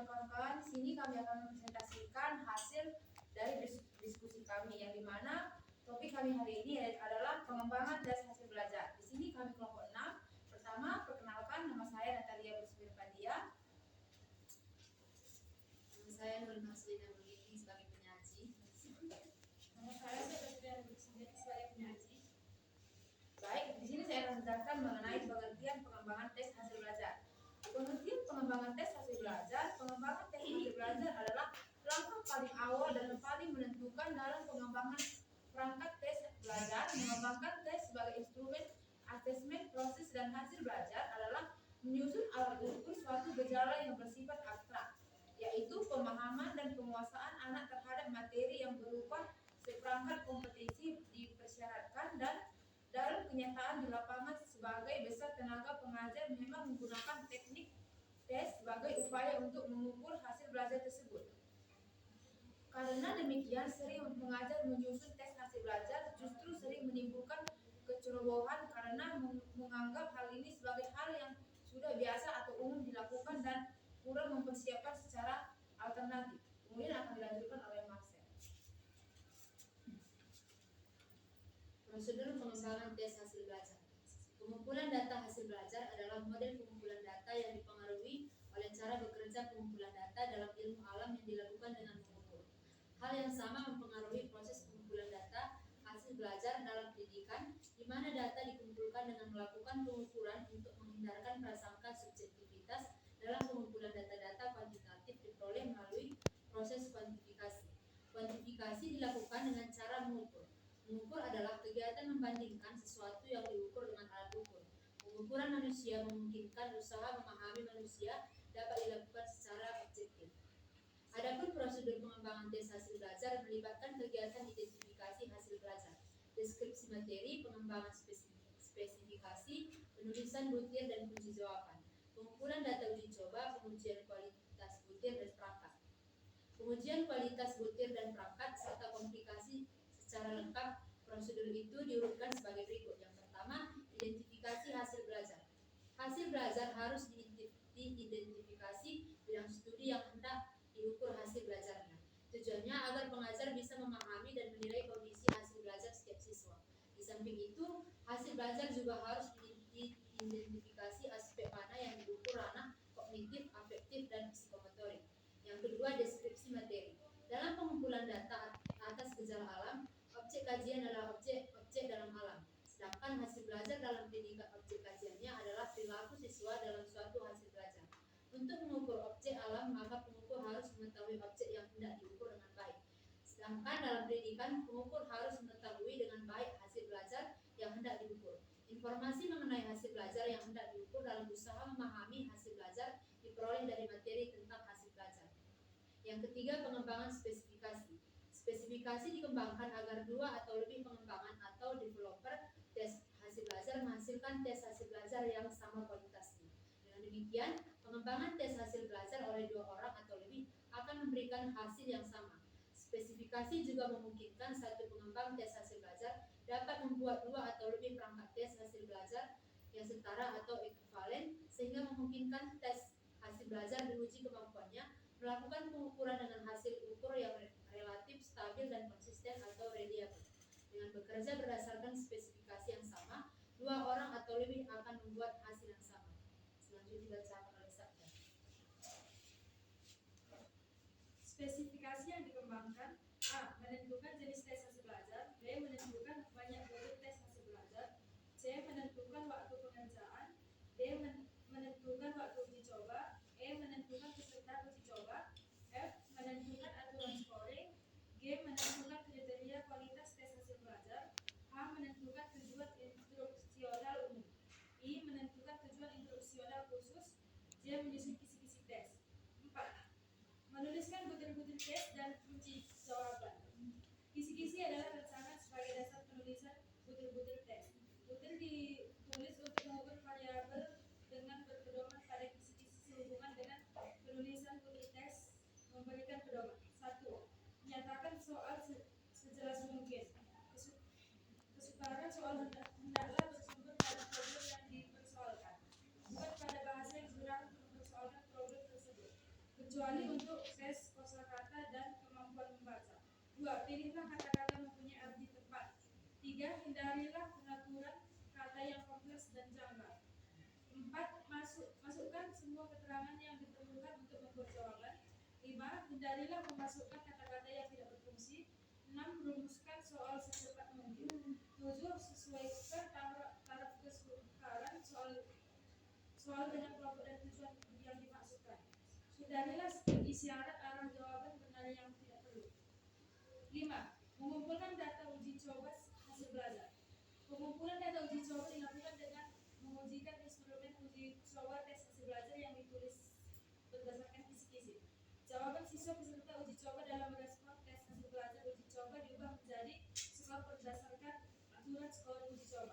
ya kawan-kawan, sini kami akan mempresentasikan hasil dari diskusi kami, yang dimana topik kami hari ini adalah pengembangan tes hasil belajar. Di sini kami kelompok 6. Pertama, perkenalkan, nama saya Natalia Busmir Fadia. Nama saya Nur Maslina Mulini sebagai penyaji. Nama saya Sebastian Busmir sebagai penyaji. Baik, di sini saya akan menjelaskan mengenai pengertian pengembangan tes hasil belajar. Pengertian pengembangan tes hasil belajar. Pengembangan tes hasil belajar adalah langkah paling awal dan paling menentukan dalam pengembangan perangkat tes belajar. Mengembangkan tes sebagai instrumen asesmen proses dan hasil belajar adalah menyusun alat ukur suatu gejala yang bersifat abstrak, yaitu pemahaman dan penguasaan anak terhadap materi yang berupa seperangkat kompetensi dipersyaratkan, dan dalam kenyataan di lapangan sebagai besar tenaga pengajar memang menggunakan teknik tes sebagai upaya untuk mengukur hasil belajar tersebut. Karena demikian, sering pengajar menyusun tes hasil belajar justru sering menimbulkan kecerobohan karena menganggap hal ini sebagai hal yang sudah biasa atau umum dilakukan dan kurang mempersiapkan secara alternatif. Kemudian akan dilanjutkan oleh Marcel. Prosedur pengembangan tes hasil belajar. Pengumpulan data hasil belajar adalah model pengumpulan data yang dipengaruhi oleh cara bekerja pengumpulan data dalam ilmu alam yang dilakukan dengan mengukur. Hal yang sama mempengaruhi proses pengumpulan data hasil belajar dalam pendidikan, di mana data dikumpulkan dengan melakukan pengukuran untuk menghindarkan prasangka subjektivitas dalam pengumpulan data-data kuantitatif diperoleh melalui proses kuantifikasi. Kuantifikasi dilakukan dengan cara mengukur. Mengukur adalah kegiatan membandingkan sesuatu yang diukur dengan alat ukur. Pengukuran manusia memungkinkan usaha memahami manusia dapat dilakukan secara objektif. Adapun prosedur pengembangan tes hasil belajar melibatkan kegiatan identifikasi hasil belajar, deskripsi materi, pengembangan spesifikasi, penulisan butir dan kunci jawaban, pengumpulan data uji coba, pengujian kualitas butir dan perangkat. Pengujian kualitas butir dan perangkat serta komplikasi secara lengkap. Prosedur itu diurutkan sebagai berikut. Yang pertama, identifikasi hasil belajar. Hasil belajar harus diidentifikasi bidang studi yang hendak diukur hasil belajarnya. Tujuannya agar pengajar bisa memahami dan menilai kondisi hasil belajar setiap siswa. Di samping itu, hasil belajar juga harus diidentifikasi aspek mana yang diukur ranah kognitif, afektif, dan psikomotorik. Yang kedua, deskripsi materi. Dalam pengumpulan data atas gejala alam, objek kajian adalah objek dalam alam. Sedangkan hasil belajar dalam predikat objek kajiannya adalah perilaku siswa dalam suatu hasil belajar. Untuk mengukur objek alam, maka pengukur harus mengetahui objek yang hendak diukur dengan baik. Sedangkan dalam pendidikan, pengukur harus mengetahui dengan baik hasil belajar yang hendak diukur. Informasi mengenai hasil belajar yang hendak diukur dalam usaha memahami hasil belajar diperoleh dari materi tentang hasil belajar. Yang ketiga, pengembangan spesifikasi. Spesifikasi dikembangkan agar dua atau lebih pengembangan atau developer tes hasil belajar menghasilkan tes hasil belajar yang sama kualitasnya. Dengan demikian, pengembangan tes hasil belajar oleh dua orang atau lebih akan memberikan hasil yang sama. Spesifikasi juga memungkinkan satu pengembang tes hasil belajar dapat membuat dua atau lebih perangkat tes hasil belajar yang setara atau ekuivalen, sehingga memungkinkan tes hasil belajar diuji kemampuannya melakukan pengukuran dengan hasil ukur yang relatif stabil dan konsisten atau reliable. Dengan bekerja berdasarkan spesifikasi yang sama, dua orang atau lebih akan membuat hasil yang sama. Selanjutnya dibacakan oleh Sabda. Spesifikasi yang dikembangkan: A. Menentukan jenis tes hasil belajar. B. Menentukan banyak butir tes hasil belajar. C. Menentukan waktu pengerjaan. D. Menentukan waktu uji coba. E. Menentukan peserta uji coba. F. Menentukan aturan scoring. G. Menentukan kriteria kualitas tes hasil belajar. H. Menentukan tujuan instruksional umum. I. Menentukan tujuan instruksional khusus. J. Menyusun kisi-kisi tes. 4. Menuliskan butir-butir tes dan kunci jawaban. Kisi-kisi adalah rancangan sebagai dasar penulisan butir-butir tes. Butir ditulis untuk mengukur variabel dengan berpedoman pada kisi-kisi sehubungan dengan penulisan butir tes memberikan pedoman. 1. Menyatakan soal sejelas mungkin. Kesukaran soal hendaklah bersumber pada problem yang dipersoalkan, bukan pada bahasa yang sedang mempersoalkan problem tersebut. kecuali untuk tes kosakata dan kemampuan membaca. 2. Pilihlah kata-kata mempunyai arti tepat. 3. Hindarilah pengaturan kata yang kompleks dan janggal. 4. Masukkan semua keterangan yang diperlukan untuk membuat jawaban. 5. Hindarilah memasukkan kata-kata yang tidak berfungsi. 6. Rumuskan soal secepat mungkin. 7. Sesuaikan taraf kesukaran soal dengan kelompok dan tujuan yang dimaksudkan. Hindarilah isyarat arah jawaban benar yang tidak perlu. 5. Mengumpulkan data uji coba hasil belajar. Pengumpulan data uji coba dilakukan dengan mengujikan instrumen uji coba tes hasil belajar yang ditulis berdasarkan kisi-kisi. Jawaban siswa peserta uji coba dalam merespon tes hasil belajar uji coba diubah menjadi skor berdasarkan aturan skor uji coba.